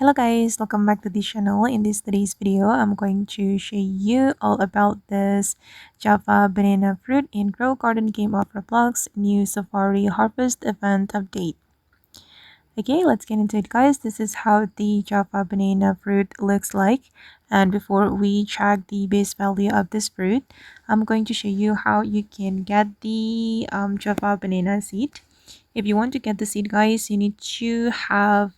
Hello guys, welcome back to the channel. In today's video, I'm going to show you all about this Java banana fruit in Grow Garden game of Roblox new Safari Harvest event update. Okay, let's get into it guys. This is how the Java banana fruit looks like. And before we check the base value of this fruit, I'm going to show you how you can get the Java banana seed. If you want to get the seed guys, you need to have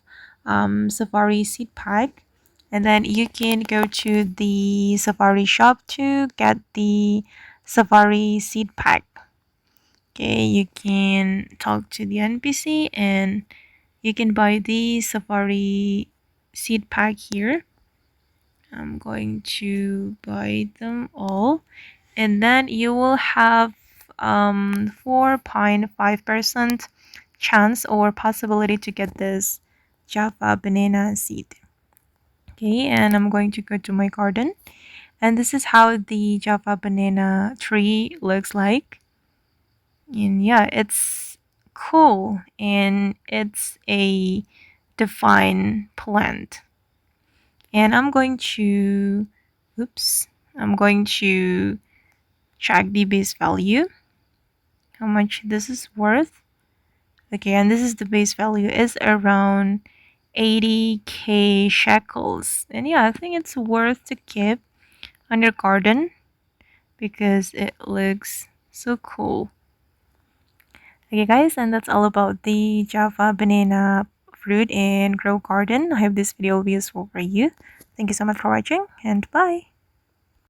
Safari seed pack, and then you can go to the Safari shop to get the Safari seed pack. Okay, you can talk to the NPC and you can buy the Safari seed pack here. I'm going to buy them all, and then you will have 4.5% chance or possibility to get this Java banana seed. Okay, and I'm going to go to my garden, and this is how the Java banana tree looks like. And yeah, it's cool and it's a defined plant. And I'm going to check the base value, how much this is worth. Okay, and this is the base value is around 80k shekels. And yeah, I think it's worth to keep on your garden because it looks so cool. Okay guys, and that's all about the Java banana fruit in Grow Garden. I hope this video will be useful for you. Thank you so much for watching and bye.